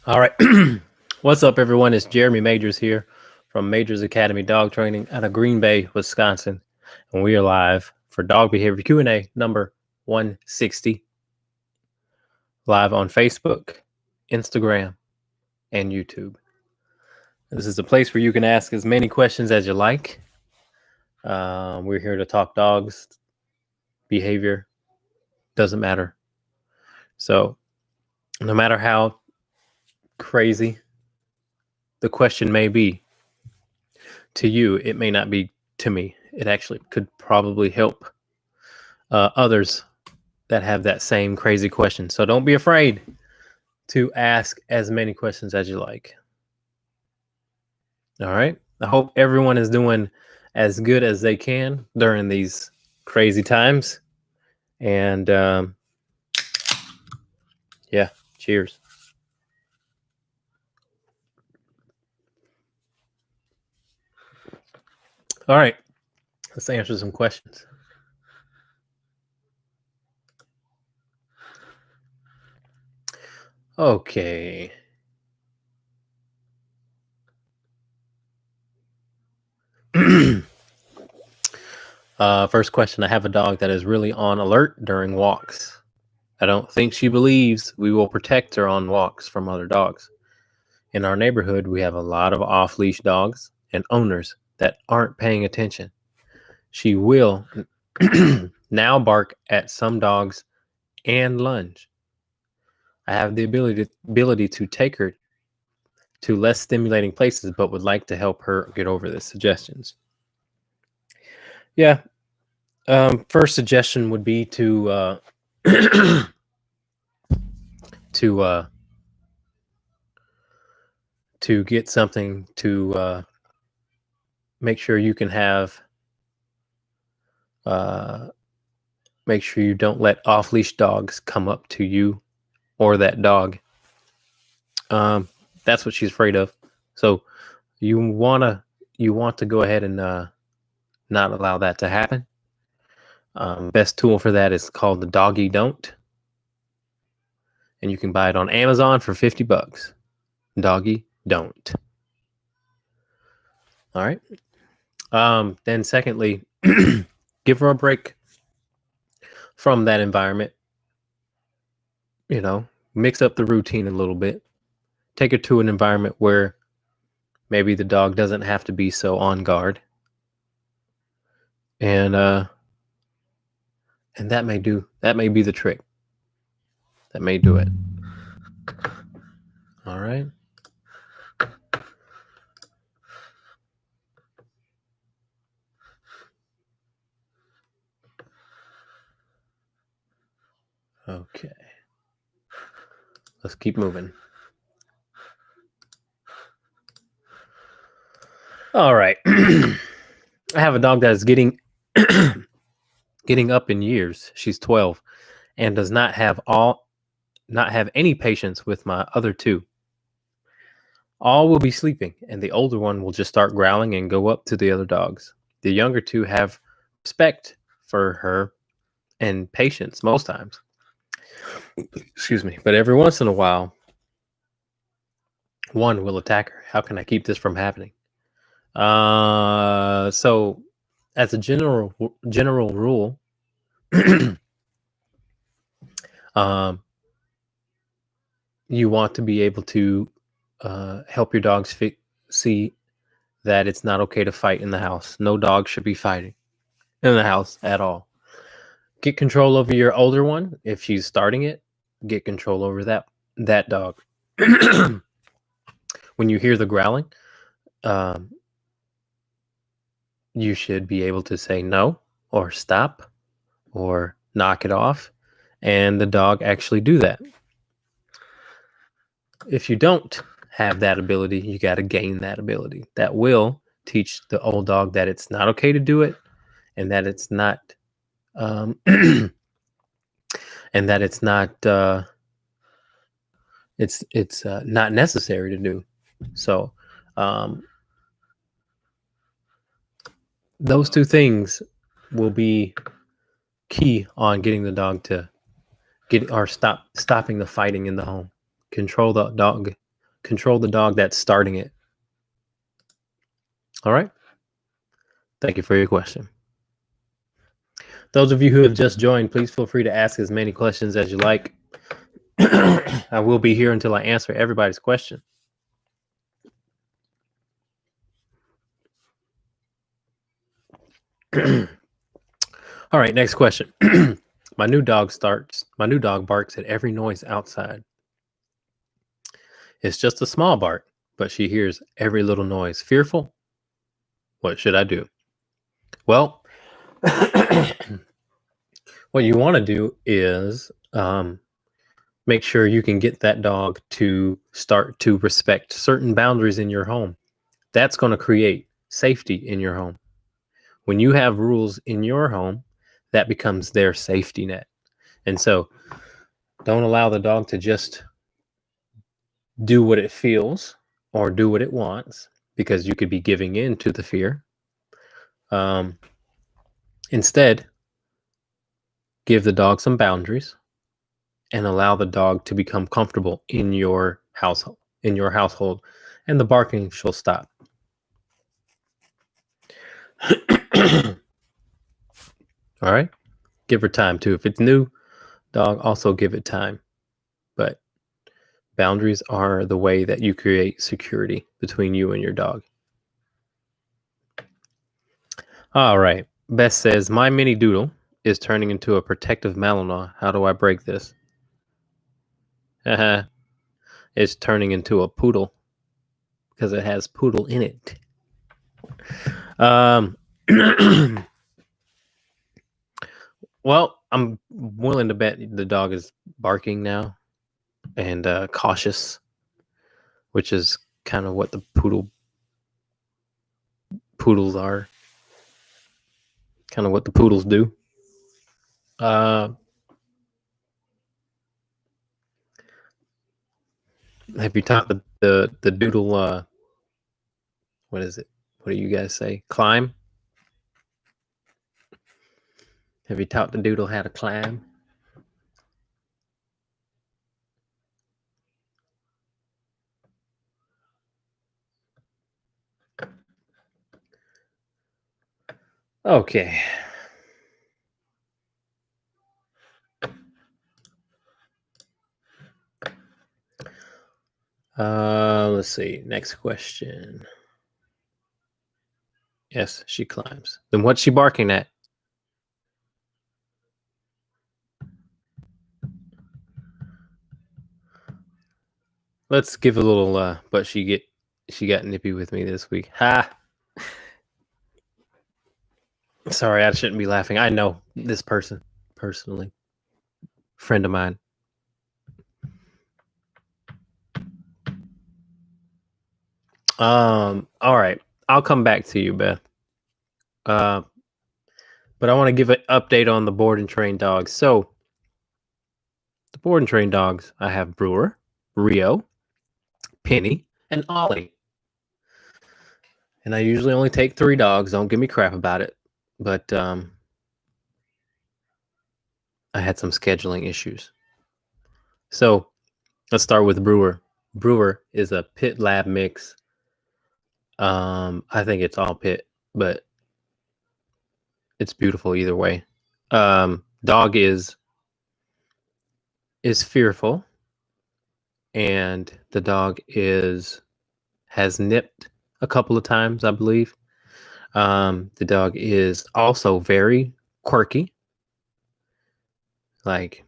All right. What's up, everyone? It's Jeremy Majors here from Majors Academy Dog Training out of Green Bay, Wisconsin. And we are live for Dog Behavior Q&A number 160, live on Facebook, Instagram, and YouTube. This is a place where you can ask as many questions as you like. We're here to talk dogs, behavior, doesn't matter. So no matter how crazy the question may be, to you, it may not be to me. It actually could probably help others that have that same crazy question. So don't be afraid to ask as many questions as you like. All right. I hope everyone is doing as good as they can during these crazy times. And yeah, cheers. All right. Let's answer some questions. Okay. First question. I have a dog that is really on alert during walks. I don't think she believes we will protect her on walks from other dogs. In our neighborhood, we have a lot of off-leash dogs and owners that aren't paying attention. She will now bark at some dogs and lunge. I have the ability to take her to less stimulating places, but would like to help her get over this. Suggestions. Yeah. First suggestion would be to to get something to make sure you can have. Make sure you don't let off-leash dogs come up to you or that dog. That's what she's afraid of. So you want to go ahead and not allow that to happen. Best tool for that is called the Doggy Don't, and you can buy it on Amazon for $50. Doggy Don't. All right. Then secondly, give her a break from that environment. You know, mix up the routine a little bit. Take her to an environment where maybe the dog doesn't have to be so on guard. And that may be the trick. That may do it. All right. Okay. Let's keep moving. All right. I have a dog that is getting up in years. She's 12 and does not have any patience with my other two. All will be sleeping, and the older one will just start growling and go up to the other dogs. The younger two have respect for her and patience most times. Excuse me. But every once in a while, one will attack her. How can I keep this from happening? So as a general rule, you want to be able to help your dogs see that it's not okay to fight in the house. No dog should be fighting in the house at all. Get control over your older one. If she's starting it, get control over that dog. When you hear the growling, you should be able to say no or stop or knock it off, and the dog actually do that. If you don't have that ability, you got to gain that ability. That will teach the old dog that it's not okay to do it, and that it's not and that it's not it's not necessary to do. So those two things will be key on getting the dog to stopping the fighting in the home. Control the dog control the dog that's starting it. All right. Thank you for your question. Those of you who have just joined, please feel free to ask as many questions as you like. I will be here until I answer everybody's question. All right, next question. My new dog barks at every noise outside. It's just a small bark, but she hears every little noise. Fearful? What should I do? Well, what you want to do is make sure you can get that dog to start to respect certain boundaries in your home. That's going to create safety in your home. When you have rules in your home, that becomes their safety net. And so don't allow the dog to just do what it feels or do what it wants, because you could be giving in to the fear. Instead, give the dog some boundaries and allow the dog to become comfortable in your household, and the barking shall stop. All right. Give her time too. If it's new dog, also give it time. But boundaries are the way that you create security between you and your dog. All right. Beth says, my mini doodle is turning into a protective Malinois. How do I break this? It's turning into a poodle because it has poodle in it. Well, I'm willing to bet the dog is barking now and cautious, which is kind of what the poodles are. Kind of what the poodles do. Have you taught the doodle? What is it? What do you guys say? Climb? Have you taught the doodle how to climb? Okay. Let's see. Next question. Yes, she climbs. Then what's she barking at? Let's give a little but she got nippy with me this week. Ha. Sorry, I shouldn't be laughing. I know this person personally. Friend of mine. All right. I'll come back to you, Beth. But I want to give an update on the board and train dogs. So the board and train dogs, I have Brewer, Rio, Penny, and Ollie. And I usually only take 3 dogs. Don't give me crap about it. But I had some scheduling issues. So let's start with Brewer. Brewer is a pit lab mix. I think it's all pit, but it's beautiful either way. Dog is fearful, and the dog has nipped a couple of times, I believe. The dog is also very quirky. Like,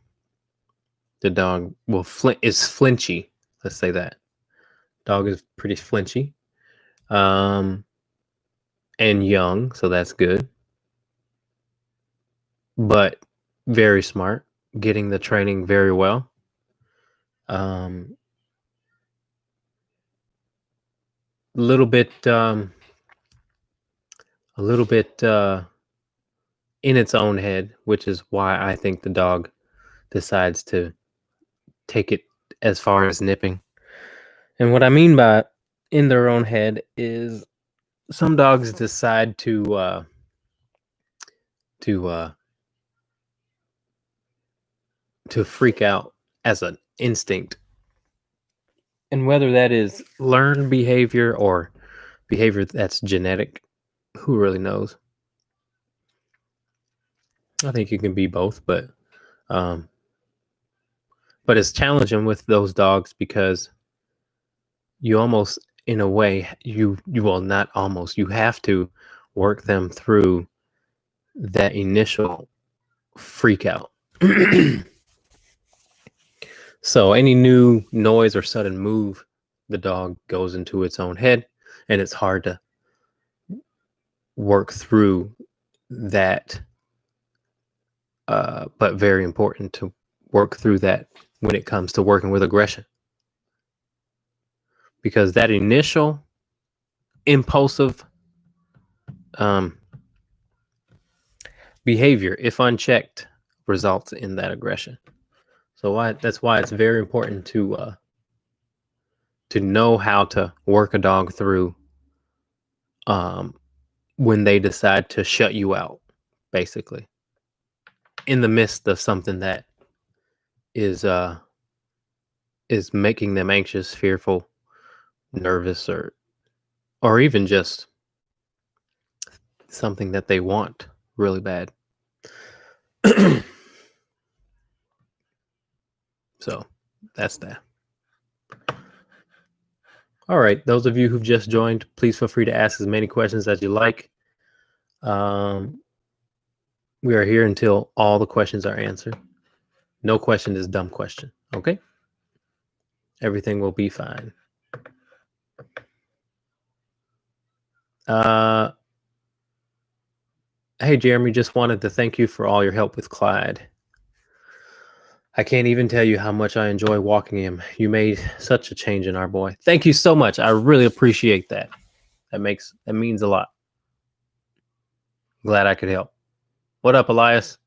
the dog is flinchy. Let's say that. Dog is pretty flinchy. And young, so that's good. But very smart, getting the training very well. A little bit in its own head, which is why I think the dog decides to take it as far as nipping. And what I mean by in their own head is some dogs decide to freak out as an instinct. And whether that is learned behavior or behavior that's genetic, who really knows? I think it can be both, um, but it's challenging with those dogs because you almost, in a way, you will not almost, you have to work them through that initial freak out. So any new noise or sudden move, the dog goes into its own head, and it's hard to work through that. But very important to work through that when it comes to working with aggression, because that initial impulsive um, behavior, if unchecked, results in that aggression. So that's why it's very important to know how to work a dog through um, when they decide to shut you out, basically, in the midst of something that is making them anxious, fearful, nervous, or even just something that they want really bad. So that's that. All right, those of you who've just joined, please feel free to ask as many questions as you like. We are here until all the questions are answered. No question is dumb question. Okay, everything will be fine. Hey Jeremy, just wanted to thank you for all your help with Clyde. I can't even tell you how much I enjoy walking him. You made such a change in our boy. Thank you so much. I really appreciate that. That means a lot. Glad I could help. What up, Elias?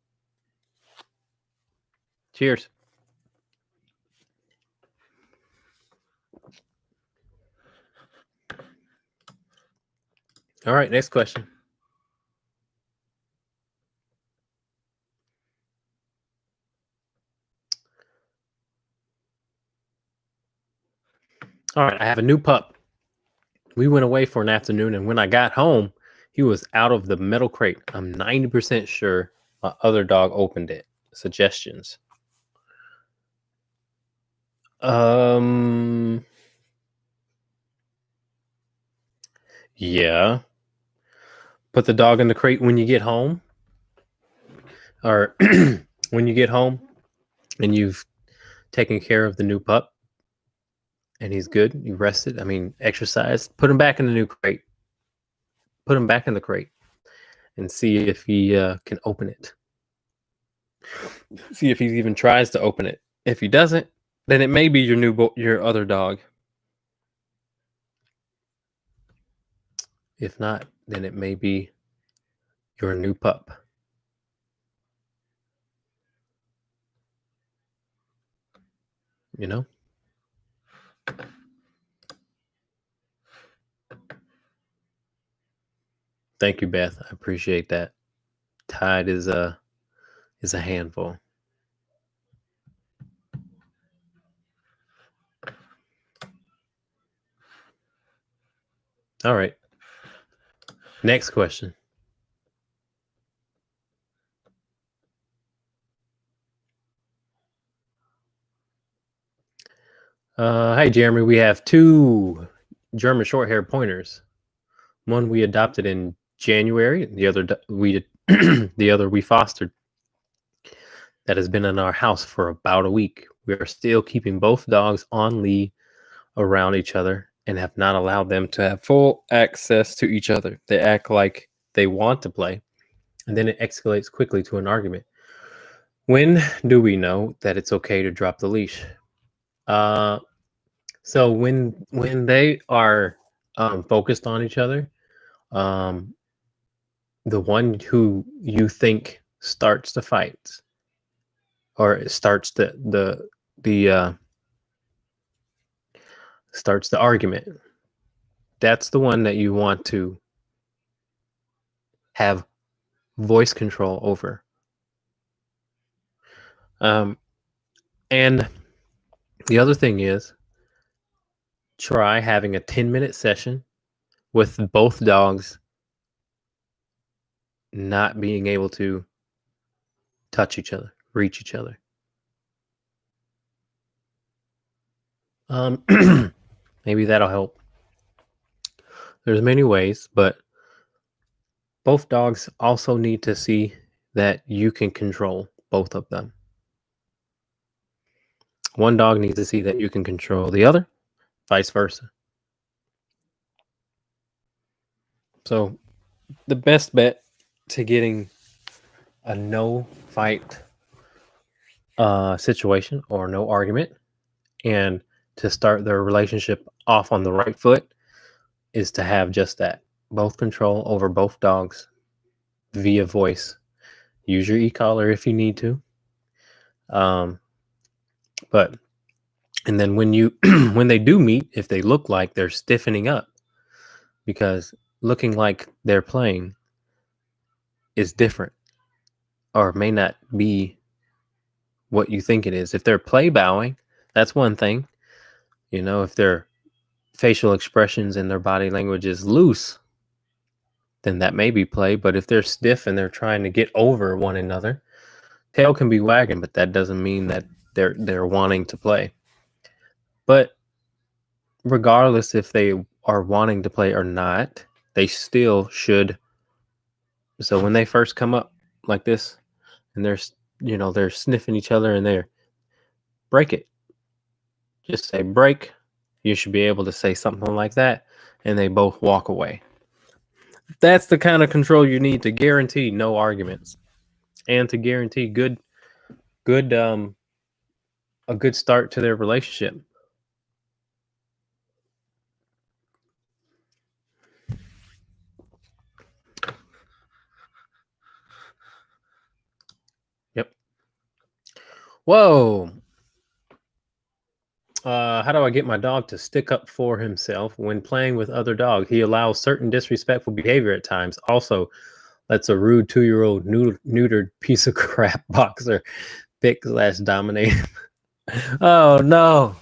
Cheers. All right, next question. All right, I have a new pup. We went away for an afternoon, and when I got home, he was out of the metal crate. I'm 90% sure my other dog opened it. Suggestions? Yeah. Put the dog in the crate when you get home, or when you get home and you've taken care of the new pup and he's good, you rested, exercised, put him back in the new crate. Put him back in the crate and see if he can open it. See if he even tries to open it. If he doesn't, then it may be your other dog. If not, then it may be your new pup. You know? Thank you, Beth. I appreciate that. Tide is a handful. All right. Next question. Hi, Jeremy. We have two German short-haired pointers. One we adopted in January. The other we fostered. That has been in our house for about a week. We are still keeping both dogs on lead around each other and have not allowed them to have full access to each other. They act like they want to play, and then it escalates quickly to an argument. When do we know that it's okay to drop the leash? So when they are focused on each other, um, the one who you think starts the fights or starts the starts the argument, that's the one that you want to have voice control over. And the other thing is, try having a 10-minute session with both dogs not being able to touch each other, reach each other. Maybe that'll help. There's many ways, but both dogs also need to see that you can control both of them. One dog needs to see that you can control the other, vice versa. So the best bet to getting a no fight situation or no argument and to start their relationship off on the right foot is to have just that, both control over both dogs via voice. Use your e-collar if you need to. But and then when you when they do meet, if they look like they're stiffening up, because looking like they're playing is different or may not be what you think it is. If they're play bowing, that's one thing. You know, if their facial expressions and their body language is loose, then that may be play. But if they're stiff and they're trying to get over one another, tail can be wagging, but that doesn't mean that they're wanting to play. But regardless if they are wanting to play or not, they still should. So when they first come up like this and they're sniffing each other and they're break it. Just say break. You should be able to say something like that and they both walk away. That's the kind of control you need to guarantee no arguments and to guarantee a good start to their relationship. Yep. Whoa. How do I get my dog to stick up for himself when playing with other dogs? He allows certain disrespectful behavior at times. Also, lets a rude 2-year-old neutered piece of crap boxer pick/dominate. Oh no.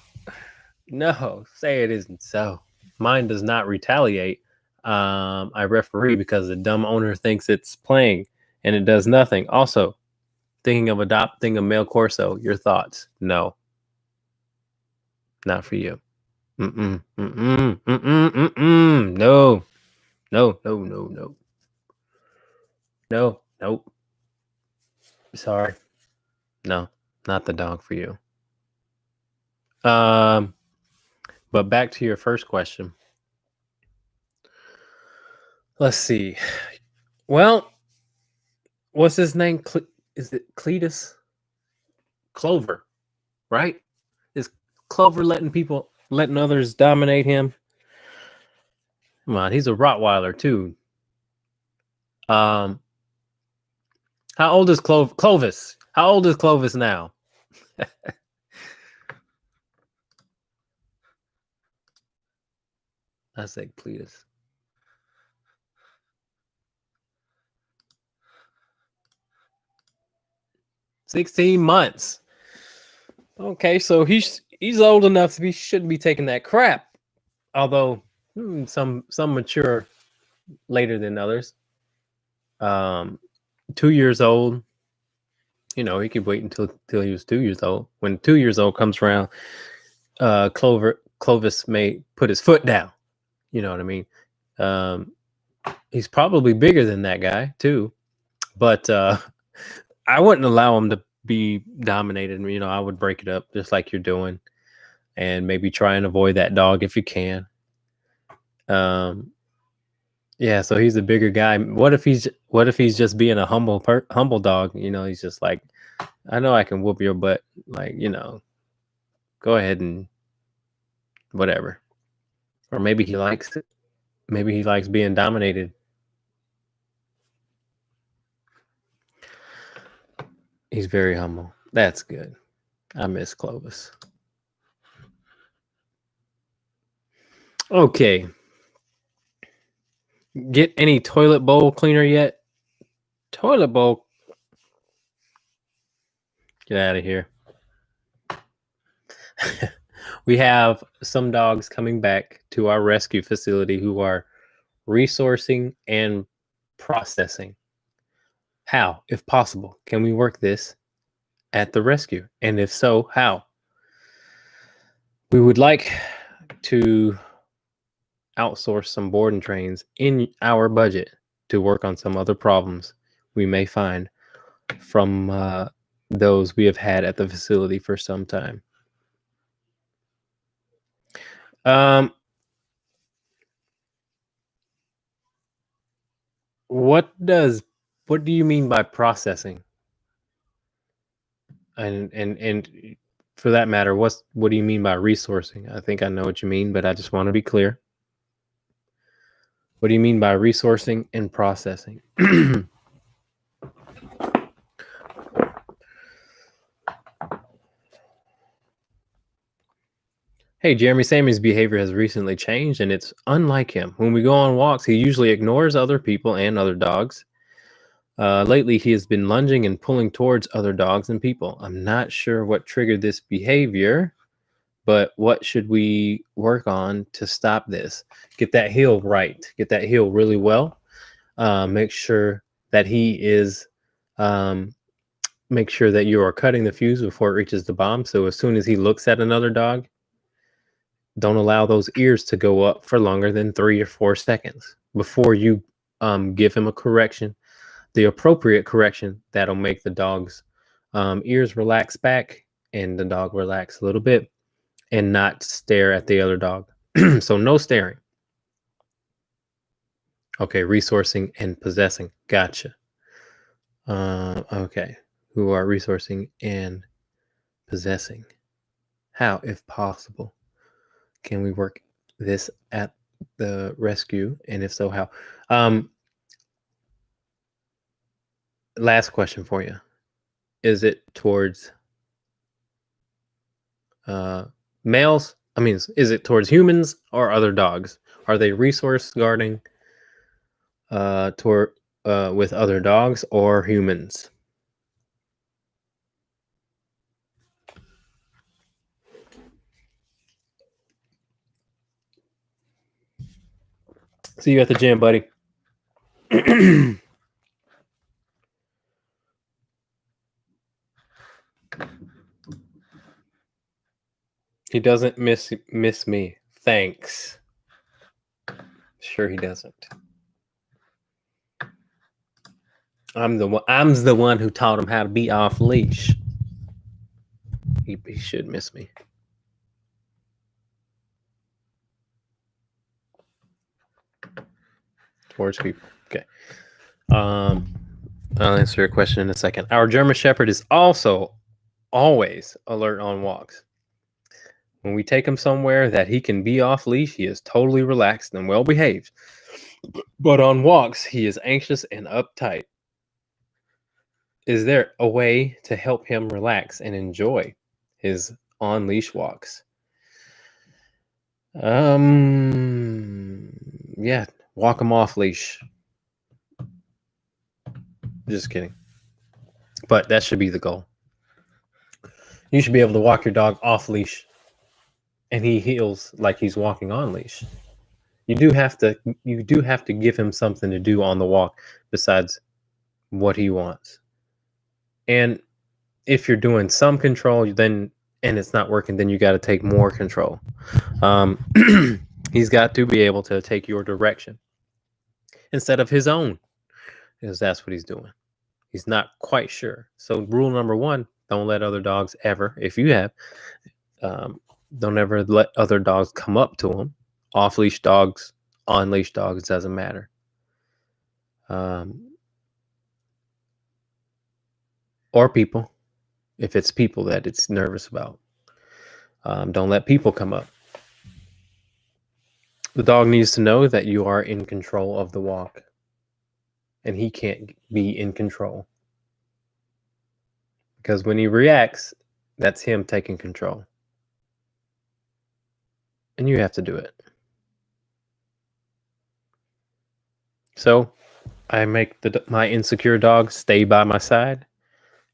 No, say it isn't so. Mine does not retaliate. I referee because the dumb owner thinks it's playing and it does nothing. Also, thinking of adopting a male Corso. Your thoughts? No, not for you. Mm-mm, mm-mm, mm-mm, mm-mm. No, no, no, no, no, no, nope. Sorry, no, not the dog for you. But back to your first question. Let's see. Well, what's his name? Is it Cletus? Clover, right? Is Clover letting others dominate him? Come on, he's a Rottweiler too. How old is Clovis? How old is Clovis now? I say Cletus. 16 months. Okay, so he's old enough to be shouldn't be taking that crap. Although some mature later than others. 2 years old. You know, he could wait until he was 2 years old. When 2 years old comes around, Clovis may put his foot down. You know what I mean? He's probably bigger than that guy too, but I wouldn't allow him to be dominated. You know, I would break it up just like you're doing, and maybe try and avoid that dog if you can. Yeah, so he's a bigger guy. What if he's just being a humble dog? You know, he's just like, I know I can whoop your butt. Like, you know, go ahead and whatever. Or maybe he likes it. Maybe he likes being dominated. He's very humble. That's good. I miss Clovis. Okay. Get any toilet bowl cleaner yet? Toilet bowl. Get out of here. We have some dogs coming back to our rescue facility who are resourcing and processing. How, if possible, can we work this at the rescue? And if so, how? We would like to outsource some board and trains in our budget to work on some other problems we may find from those we have had at the facility for some time. What do you mean by processing? And for that matter, what do you mean by resourcing? I think I know what you mean, but I just want to be clear. What do you mean by resourcing and processing? Hey, Jeremy, Sammy's behavior has recently changed, and it's unlike him. When we go on walks, he usually ignores other people and other dogs. Lately, he has been lunging and pulling towards other dogs and people. I'm not sure what triggered this behavior, but what should we work on to stop this? Get that heel right. Get that heel really well. Make sure that he is. Make sure that you are cutting the fuse before it reaches the bomb. So as soon as he looks at another dog, don't allow those ears to go up for longer than 3 or 4 seconds before you give him a correction, the appropriate correction that'll make the dog's ears relax back and the dog relax a little bit and not stare at the other dog. So no staring. Okay, resourcing and possessing. Gotcha. Okay, who are resourcing and possessing. How, if possible, can we work this at the rescue? And if so, how? Last question for you. Is it towards males? I mean, is it towards humans or other dogs? Are they resource guarding with other dogs or humans? See you at the gym, buddy. He doesn't miss me. Thanks. Sure he doesn't. I'm the one who taught him how to be off leash. He should miss me. Towards people. Okay. I'll answer your question in a second. Our German Shepherd is also always alert on walks. When we take him somewhere that he can be off leash, he is totally relaxed and well behaved. But on walks, he is anxious and uptight. Is there a way to help him relax and enjoy his on leash walks? Yeah, walk him off leash. Just kidding. But that should be the goal. You should be able to walk your dog off leash and he heals like he's walking on leash. You do have to give him something to do on the walk besides what he wants. And if you're doing some control, then and it's not working, then you got to take more control. He's got to be able to take your direction instead of his own, because that's what he's doing. He's not quite sure. So rule number 1, don't let other dogs ever, if you have, don't ever let other dogs come up to him. Off-leash dogs, on-leash dogs, doesn't matter. Or people, if it's people that it's nervous about. Don't let people come up. The dog needs to know that you are in control of the walk. And he can't be in control. Because when he reacts, that's him taking control. And you have to do it. So I make my insecure dog stay by my side.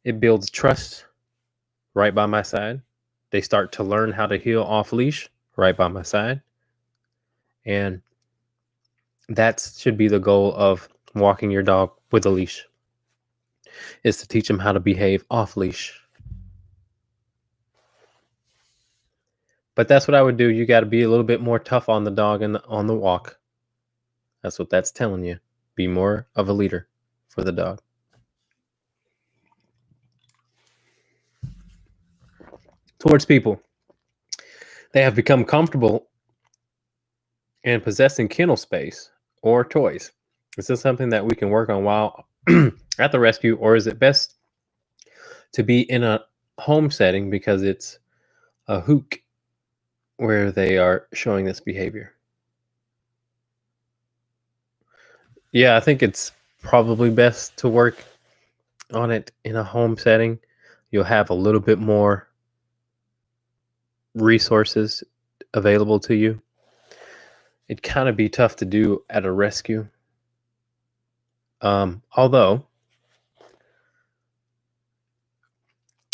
It builds trust right by my side. they start to learn how to heel off leash right by my side. And that should be the goal of walking your dog with a leash, is to teach them how to behave off leash. But that's what I would do. You got to be a little bit more tough on the dog and on the walk. That's what that's telling you. Be more of a leader for the dog. Towards people, they have become comfortable in possessing kennel space or toys. Is this something that we can work on while at the rescue, or is it best to be in a home setting because it's a hook where they are showing this behavior? Yeah, I think it's probably best to work on it in a home setting. You'll have a little bit more resources available to you. It'd kind of be tough to do at a rescue. Although,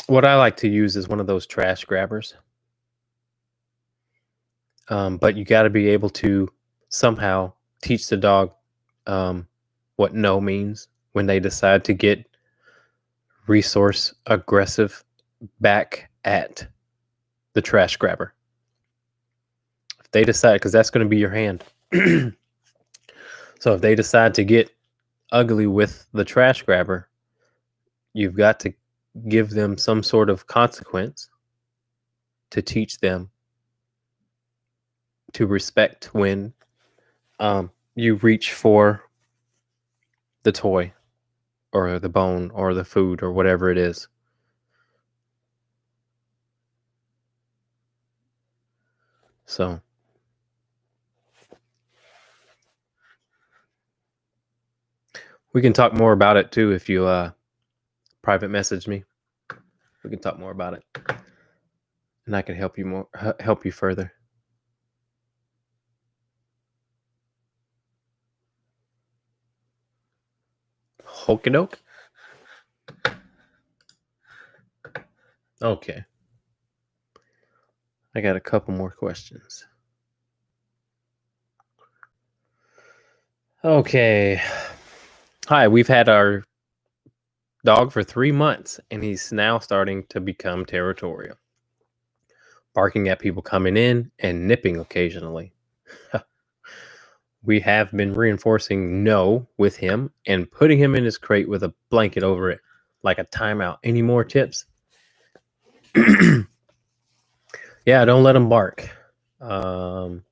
what I like to use is one of those trash grabbers. But you got to be able to somehow teach the dog what no means when they decide to get resource aggressive back at the trash grabber. If they decide, because that's going to be your hand. So if they decide to get ugly with the trash grabber, you've got to give them some sort of consequence to teach them to respect when you reach for the toy or the bone or the food or whatever it is. So we can talk more about it too if you private message me. We can talk more about it, and I can help you further. Okie doke. Okay. I got a couple more questions. Okay. Hi, we've had our dog for 3 months, and he's now starting to become territorial, barking at people coming in and nipping occasionally. We have been reinforcing no with him and putting him in his crate with a blanket over it, like a timeout. Any more tips? Yeah, don't let him bark. The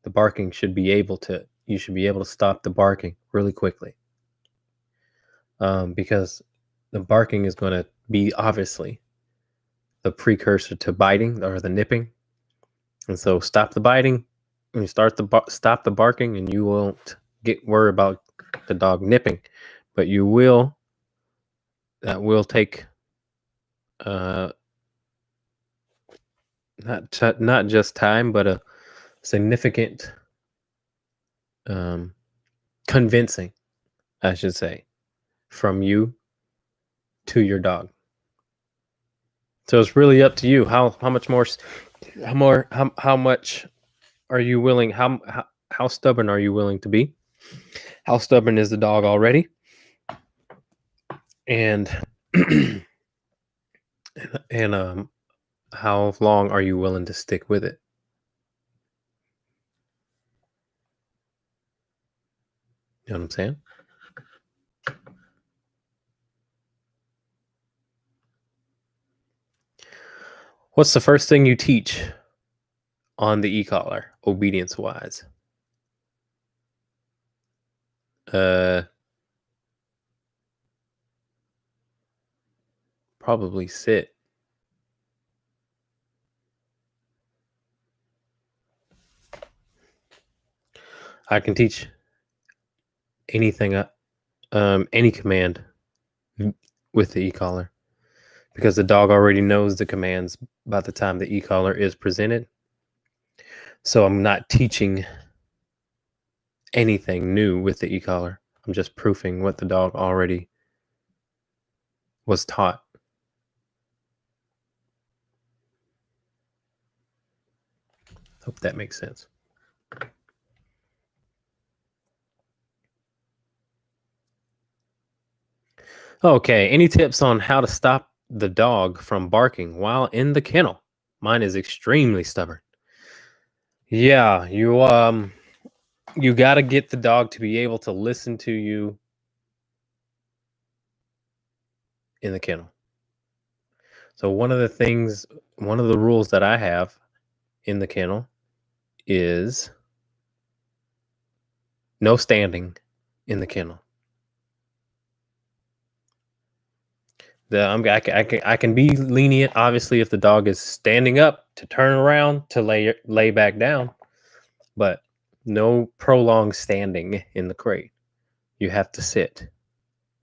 barking should be able to, you should be able to stop the barking really quickly. Because the barking is going to be obviously the precursor to biting or the nipping. And so stop the biting and you stop the barking, and you won't get worried about the dog nipping, but that will take not just time, but a significant convincing, I should say, from you to your dog. So it's really up to you. How much are you willing? How stubborn are you willing to be? How stubborn is the dog already? And and how long are you willing to stick with it? You know what I'm saying? What's the first thing you teach on the ecollar, obedience wise? Probably sit. I can teach anything, any command with the e-collar, because the dog already knows the commands by the time the e-collar is presented. So I'm not teaching anything new with the e-collar. I'm just proofing what the dog already was taught. Hope that makes sense. Okay, any tips on how to stop the dog from barking while in the kennel? Mine is extremely stubborn. Yeah, you got to get the dog to be able to listen to you in the kennel. So one of the rules that I have in the kennel is no standing in the kennel. I can be lenient, obviously, if the dog is standing up to turn around to lay back down, but no prolonged standing in the crate. You have to sit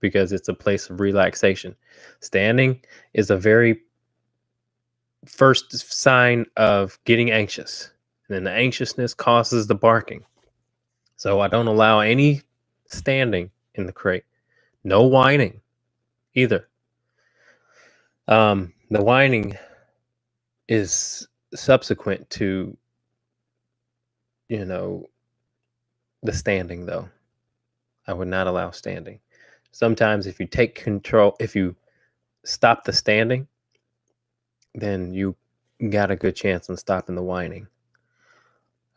because it's a place of relaxation. Standing is a very first sign of getting anxious, and then the anxiousness causes the barking. So I don't allow any standing in the crate. No whining either. The whining is subsequent to, you know, the standing though. I would not allow standing. Sometimes if you take control, if you stop the standing, then you got a good chance on stopping the whining.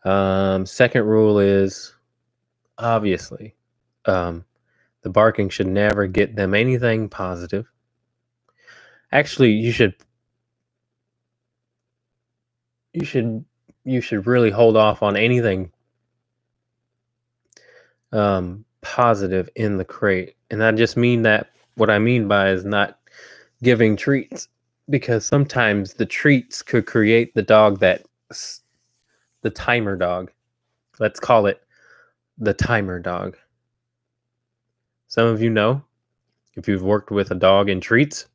Second rule is obviously, the barking should never get them anything positive. Actually, you should really hold off on anything positive in the crate. And I just mean that what I mean by is not giving treats, because sometimes the treats could create the dog the timer dog. Let's call it the timer dog. Some of you know, if you've worked with a dog in treats,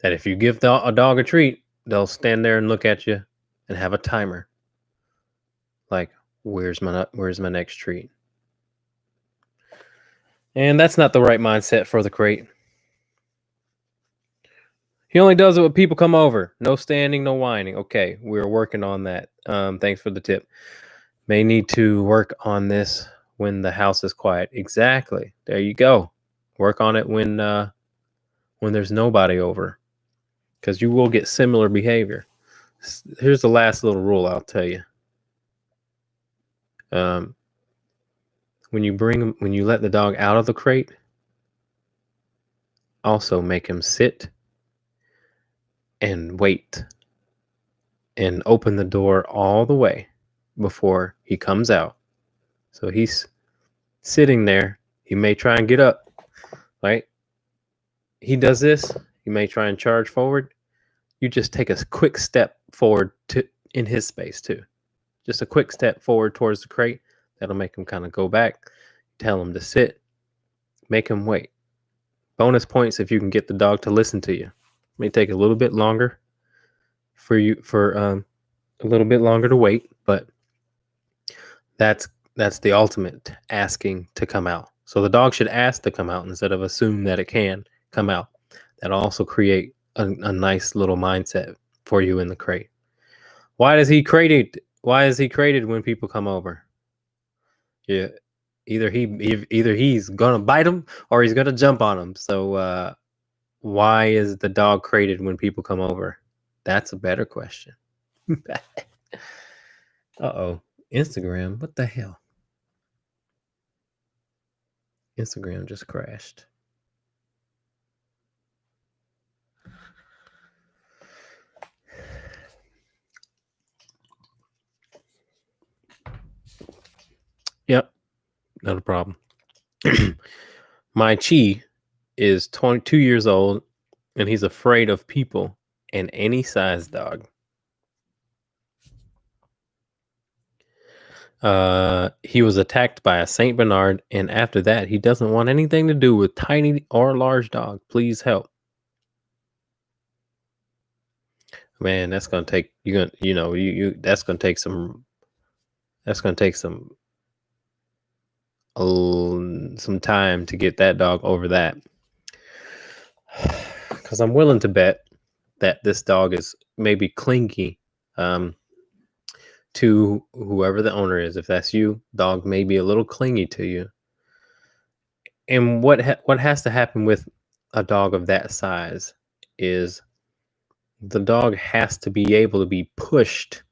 that if you give a dog a treat, they'll stand there and look at you and have a timer. Like, where's my next treat? And that's not the right mindset for the crate. He only does it when people come over. No standing, no whining. Okay, we're working on that. Thanks for the tip. May need to work on this when the house is quiet. Exactly. There you go. Work on it when there's nobody over, because you will get similar behavior. Here's the last little rule I'll tell you. When you let the dog out of the crate, also make him sit and wait and open the door all the way before he comes out. So he's sitting there. He may try and get up, right? He does this. He may try and charge forward. You just take a quick step forward in his space too. Just a quick step forward towards the crate. That'll make him kind of go back. Tell him to sit. Make him wait. Bonus points if you can get the dog to listen to you. It may take a little bit longer for a little bit longer to wait, but that's the ultimate asking to come out. So the dog should ask to come out instead of assume that it can come out. That'll also create a nice little mindset for you in the crate. Why is he crated when people come over? Yeah, either he's gonna bite him or he's gonna jump on him. So why is the dog crated when people come over? That's a better question. Uh-oh. Instagram, what the hell? Instagram just crashed. Yep, not a problem. My Chi is 22 years old, and he's afraid of people and any size dog. He was attacked by a Saint Bernard, and after that, he doesn't want anything to do with tiny or large dog. Please help. Man, that's gonna take that's gonna take some time to get that dog over that. Because I'm willing to bet that this dog is maybe clingy. to whoever the owner is. If that's you, dog may be a little clingy to you. And what has to happen with a dog of that size is the dog has to be able to be pushed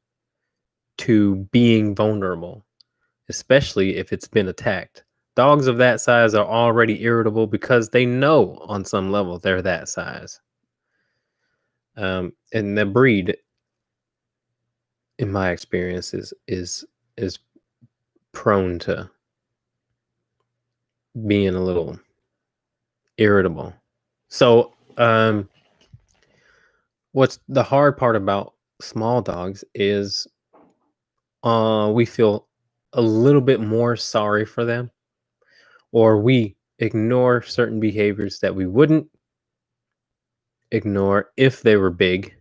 to being vulnerable, especially if it's been attacked. Dogs of that size are already irritable because they know on some level they're that size. And the breed, in my experience, is prone to being a little irritable. So, what's the hard part about small dogs is we feel a little bit more sorry for them, or we ignore certain behaviors that we wouldn't ignore if they were big,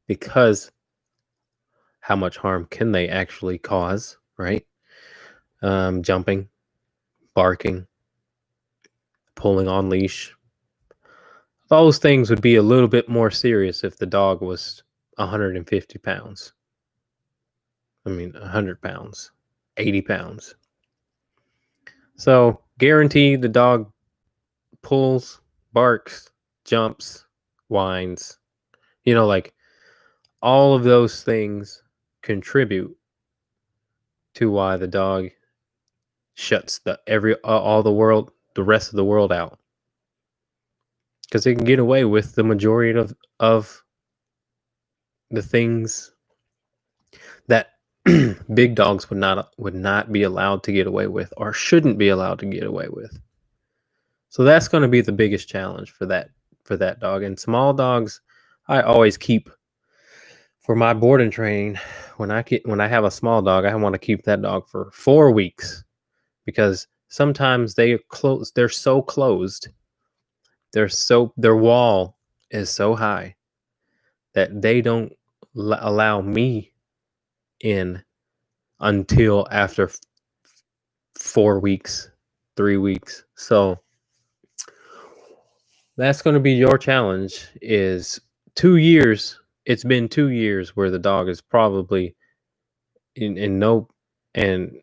because how much harm can they actually cause, right? Jumping, barking, pulling on leash. Those things would be a little bit more serious if the dog was 150 pounds. I mean, 100 pounds, 80 pounds. So, guarantee the dog pulls, barks, jumps, whines. Like all of those things contribute to why the dog shuts the rest of the world out, because they can get away with the majority of the things that big dogs would not be allowed to get away with, or shouldn't be allowed to get away with. So that's going to be the biggest challenge for that dog. And small dogs, I always keep for my boarding training. When I have a small dog, I want to keep that dog for 4 weeks, because sometimes they're so closed, their wall is so high that they don't allow me in until after 4 weeks, 3 weeks. So that's going to be your challenge, is 2 years. It's been 2 years where the dog is probably in no and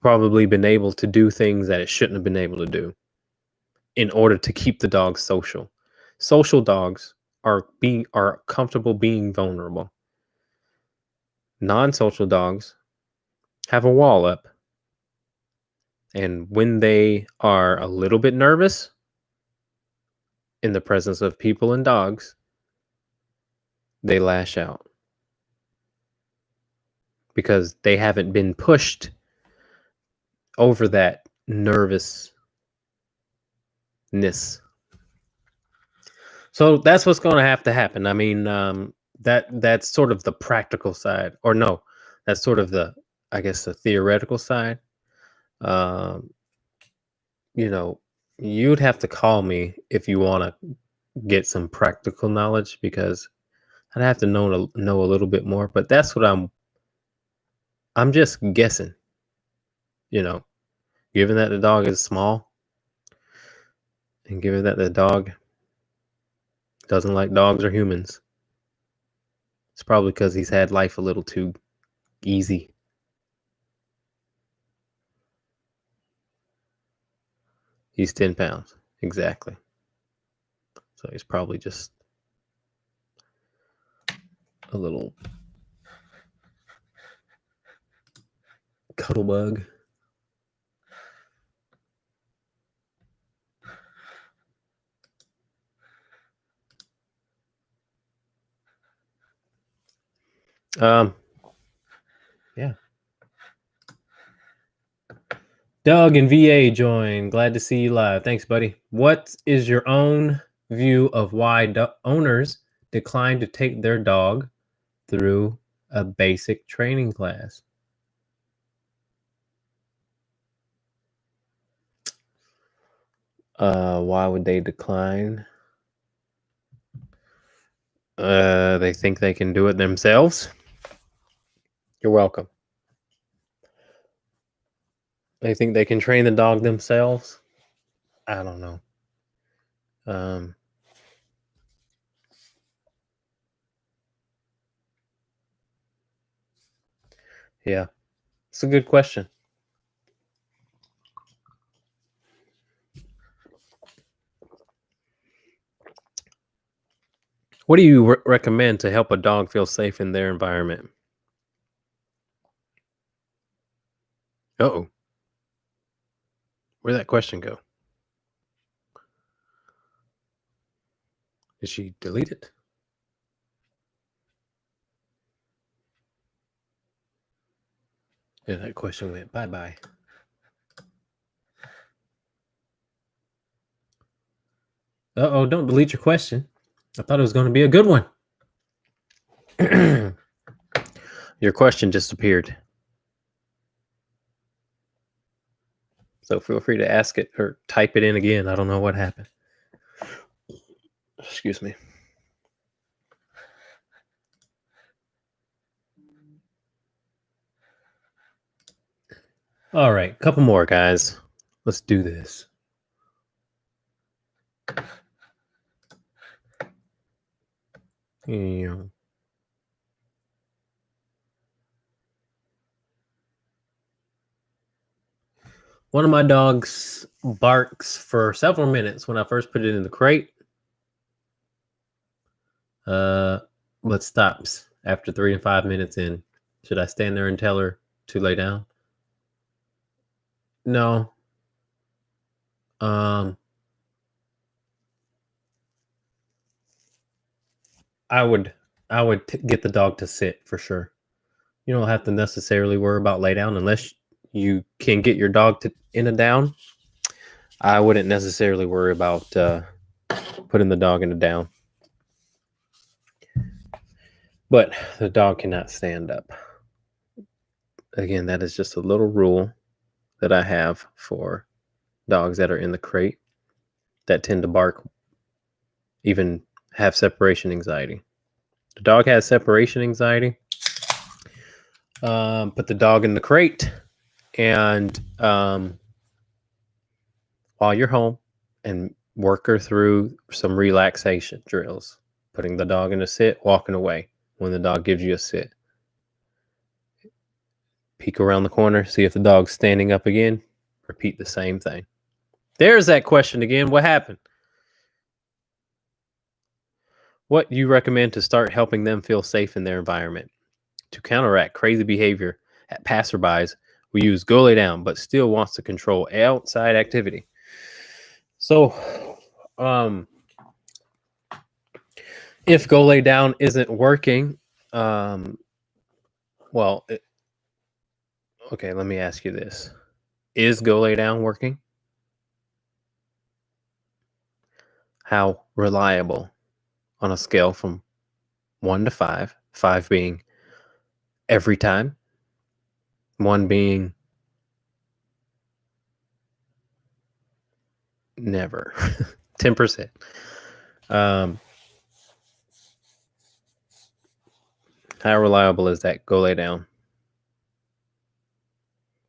probably been able to do things that it shouldn't have been able to do in order to keep the dog social. Social dogs are comfortable being vulnerable. Non-social dogs have a wall up, and when they are a little bit nervous in the presence of people and dogs, they lash out because they haven't been pushed over that nervousness. So that's what's going to have to happen. I mean, that's sort of the practical side, or no, that's sort of I guess, the theoretical side. Um, you'd have to call me if you want to get some practical knowledge, because I'd have to know a little bit more. But that's what I'm just guessing. You know, given that the dog is small, and given that the dog doesn't like dogs or humans, it's probably because he's had life a little too easy. He's 10 pounds. Exactly. So he's probably just a little cuddle bug. Yeah. Doug and VA join. Glad to see you live. Thanks, buddy. What is your own view of why owners decline to take their dog through a basic training class? Why would they decline? They think they can do it themselves. You're welcome. They think they can train the dog themselves. I don't know. Yeah, it's a good question. What do you recommend to help a dog feel safe in their environment? Oh, where'd that question go? Did she delete it? Yeah, that question went bye bye. Oh, don't delete your question. I thought it was going to be a good one. Your question disappeared. So feel free to ask it or type it in again. I don't know what happened. Excuse me. All right, couple more, guys. Let's do this. Yeah. One of my dogs barks for several minutes when I first put it in the crate, uh, but stops after 3 to 5 minutes in. Should I stand there and tell her to lay down? No. Um, I would get the dog to sit for sure. You don't have to necessarily worry about lay down unless you can get your dog to in a down. I wouldn't necessarily worry about putting the dog in a down. But the dog cannot stand up. Again, that is just a little rule that I have for dogs that are in the crate that tend to bark, even have separation anxiety. The dog has separation anxiety. Put the dog in the crate, and while you're home, and work her through some relaxation drills, putting the dog in a sit, walking away when the dog gives you a sit. Peek around the corner, see if the dog's standing up again. Repeat the same thing. There's that question again. What happened? What you recommend to start helping them feel safe in their environment? To counteract crazy behavior at passerbys, we use go lay down, but still wants to control outside activity. So, if go lay down isn't working, well, okay, let me ask you this. Is go lay down working? How reliable on a scale from 1 to 5, 5 being every time, 1 being never, 10%. How reliable is that go lay down?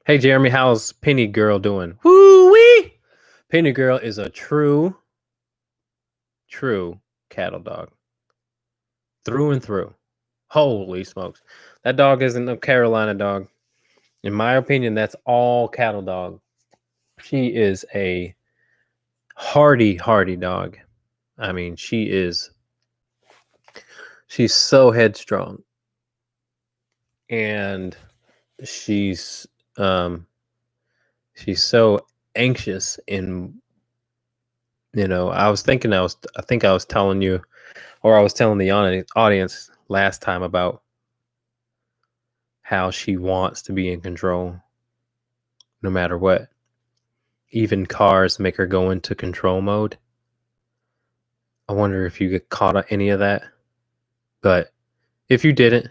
Hey, Jeremy, how's Penny Girl doing? Woo-wee! Penny Girl is a true cattle dog. Through and through. Holy smokes. That dog isn't a Carolina dog. In my opinion, that's all cattle dog. She is a hardy dog. I mean, she's so headstrong. And she's so anxious in, I think I was telling you, or I was telling the audience last time about how she wants to be in control no matter what. Even cars make her go into control mode. I wonder if you get caught on any of that. But if you didn't,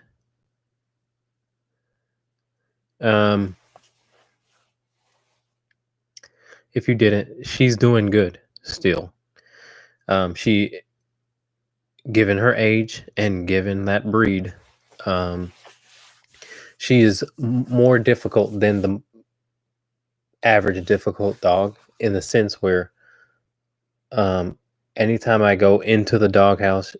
she's doing good still. She, given her age and given that breed, she is more difficult than the average difficult dog, in the sense where anytime I go into the doghouse,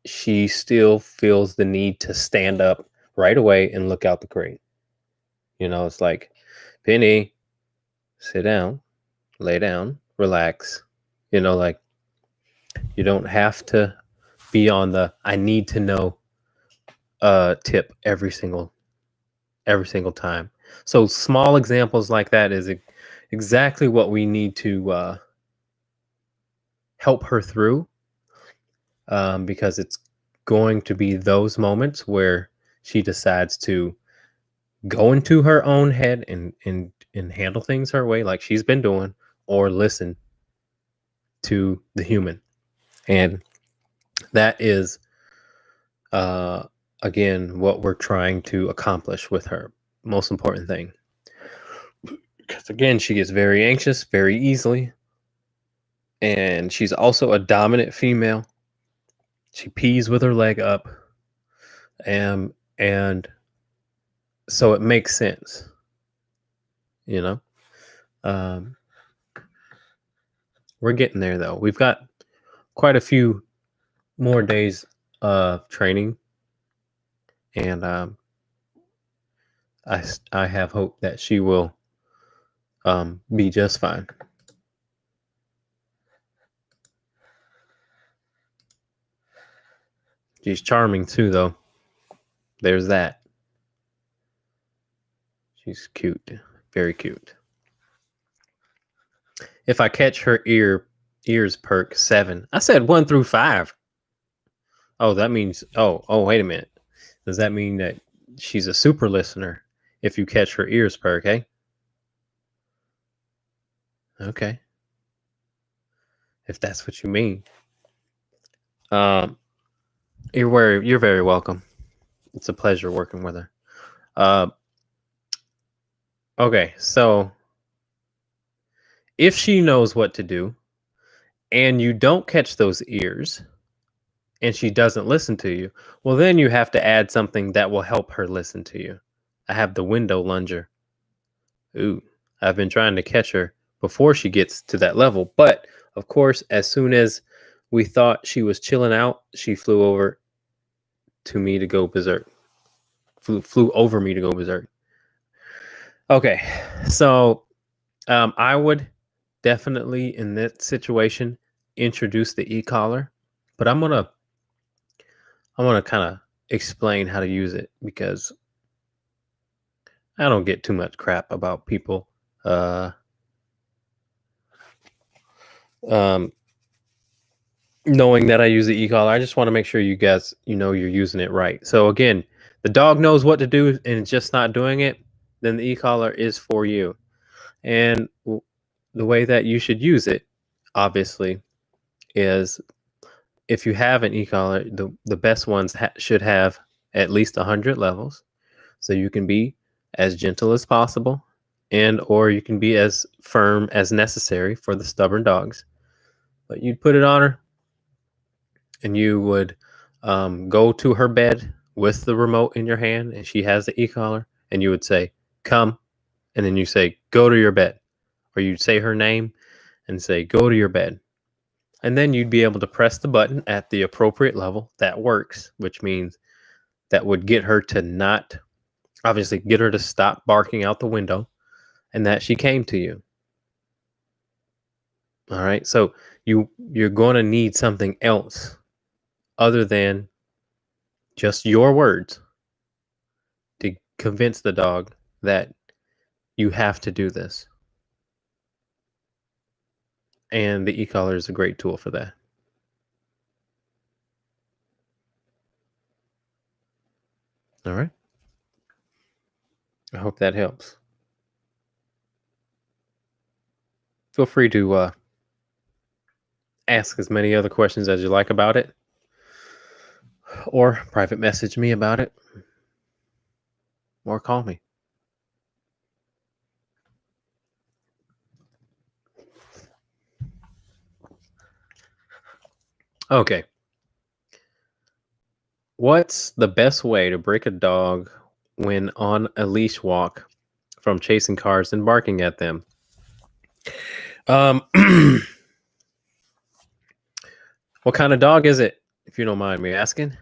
she still feels the need to stand up right away and look out the crate. It's like, Penny, sit down, lay down, relax. Like, you don't have to be on the I need to know tip every single time. So small examples like that is exactly what we need to help her through, because it's going to be those moments where she decides to go into her own head and handle things her way like she's been doing, or listen to the human. And that is, uh again, what we're trying to accomplish with her. Most important thing, because again, she gets very anxious very easily, and she's also a dominant female. She pees with her leg up, and so it makes sense, you know. um we're getting there, though. We've got quite a few more days of training, and I have hope that she will be just fine. She's charming too, though. There's that. She's cute, very cute. If I catch her ears perk, 7. I said 1 through 5. Oh, that means, wait a minute. Does that mean that she's a super listener if you catch her ears perk, eh? Okay. If that's what you mean. Um you're very welcome. It's a pleasure working with her. Uh okay, so if she knows what to do and you don't catch those ears and she doesn't listen to you, well, then you have to add something that will help her listen to you. I have the window lunger. Ooh, I've been trying to catch her before she gets to that level. But of course, as soon as we thought she was chilling out, she flew over to me to go berserk. Flew over me to go berserk. Okay, so I would definitely, in that situation, introduce the e-collar, but I'm gonna kind of explain how to use it, because I don't get too much crap about people uh, um, knowing that I use the e-collar. I just want to make sure you guys, you're using it right. So again, the dog knows what to do and it's just not doing it, then the e-collar is for you. And the way that you should use it, obviously, is if you have an e-collar, the best ones should have at least 100 levels, so you can be as gentle as possible, and or you can be as firm as necessary for the stubborn dogs. But you'd put it on her, and you would go to her bed with the remote in your hand, and she has the e-collar, and you would say, "Come," and then you say, "Go to your bed," or you'd say her name and say, "Go to your bed." And then you'd be able to press the button at the appropriate level that works, which means that would get her to not, obviously, get her to stop barking out the window, and that she came to you. All right. So you're going to need something else other than just your words to convince the dog that you have to do this. And the e-collar is a great tool for that. All right. I hope that helps. Feel free to ask as many other questions as you like about it, or private message me about it, or call me. Okay. What's the best way to break a dog when on a leash walk from chasing cars and barking at them? Um, what kind of dog is it, if you don't mind me asking?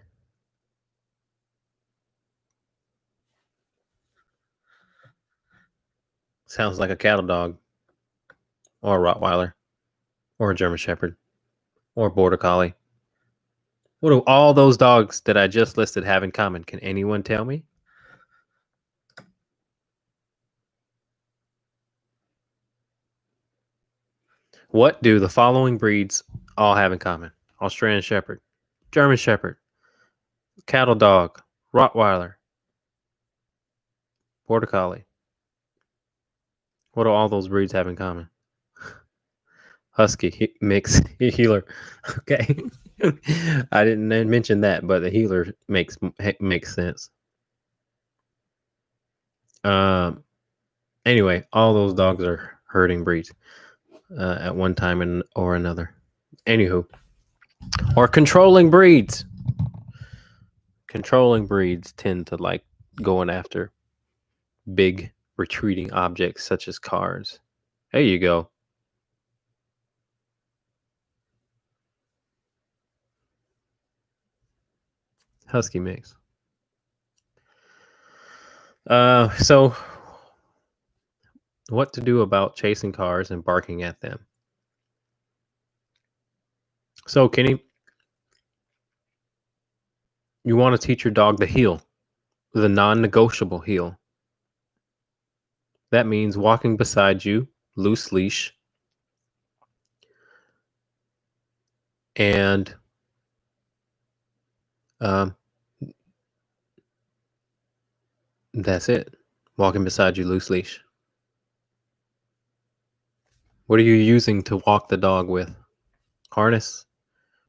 Sounds like a cattle dog, or a Rottweiler, or a German Shepherd, or a Border Collie. What do all those dogs that I just listed have in common? Can anyone tell me? What do the following breeds all have in common? Australian Shepherd, German Shepherd, cattle dog, Rottweiler, Border Collie. What do all those breeds have in common? Husky mix healer. Okay, I didn't mention that, but the healer makes sense. Anyway, all those dogs are herding breeds at one time or another. Anywho, or controlling breeds. Controlling breeds tend to like going after big retreating objects such as cars. There you go. Husky mix. So what to do about chasing cars and barking at them? So, Kenny, you want to teach your dog the heel, the non-negotiable heel. That means walking beside you, loose leash, and that's it. Walking beside you, loose leash. What are you using to walk the dog with? Harness,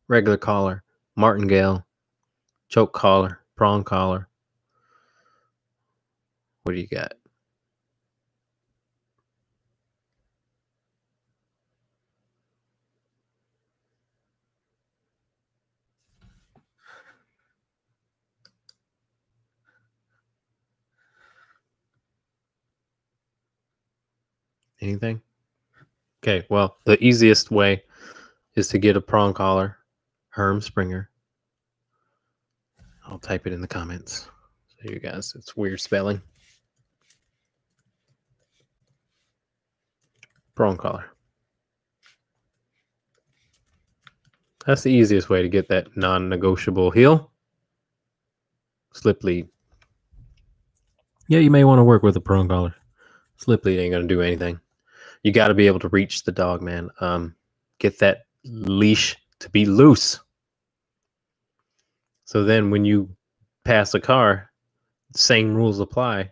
regular collar, martingale, choke collar, prong collar. What do you got? Anything? Okay, well, the easiest way is to get a prong collar, Herm Springer. I'll type it in the comments. So you guys, it's weird spelling. Prong collar. That's the easiest way to get that non-negotiable heel. Slip lead. Yeah, you may want to work with a prong collar. Slip lead ain't gonna do anything. You got to be able to reach the dog, man. Get that leash to be loose. So then when you pass a car, same rules apply.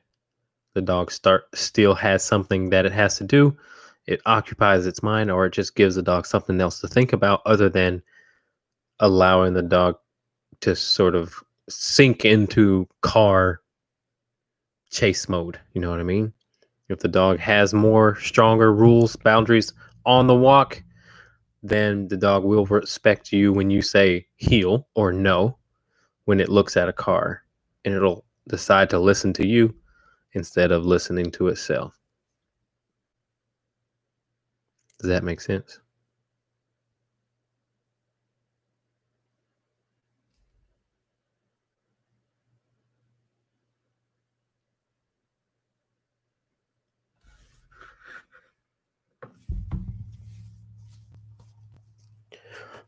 The dog still has something that it has to do. It occupies its mind, or it just gives the dog something else to think about other than allowing the dog to sort of sink into car chase mode. You know what I mean? If the dog has more stronger rules, boundaries on the walk, then the dog will respect you when you say heel or no when it looks at a car, and it'll decide to listen to you instead of listening to itself. Does that make sense?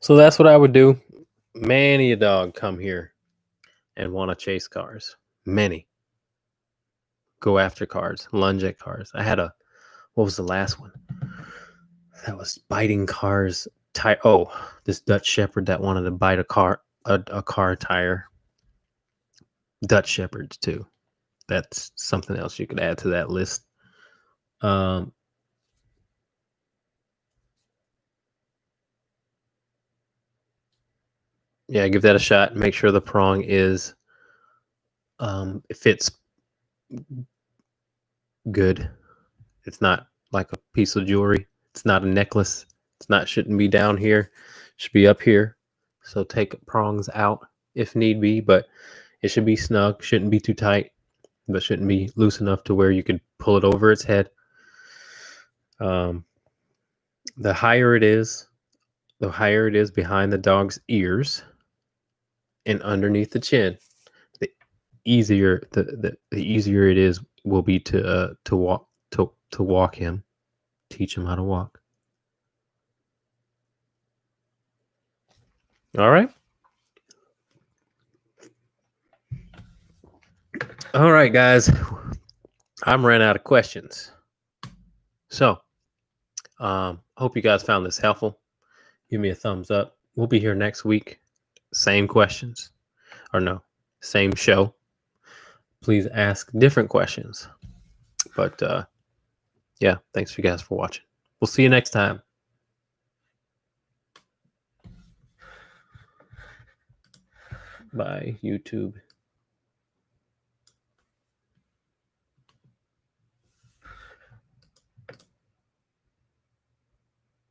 So that's what I would do. Many a dog come here and want to chase cars. Many. Go after cars, lunge at cars. What was the last one? That was biting cars. This Dutch Shepherd that wanted to bite a car tire. Dutch Shepherds too. That's something else you could add to that list. Yeah, give that a shot. Make sure the prong is it fits good. It's not like a piece of jewelry. It's not a necklace. Shouldn't be down here. Should be up here. So take prongs out if need be, but it should be snug. Shouldn't be too tight, but shouldn't be loose enough to where you could pull it over its head. The higher it is behind the dog's ears and underneath the chin, the easier it will be to to walk him, teach him how to walk. All right. All right, guys. I'm running out of questions. So, hope you guys found this helpful. Give me a thumbs up. We'll be here next week. Same questions. Or no, same show. Please ask different questions. But yeah, thanks you guys for watching. We'll see you next time. Bye, YouTube.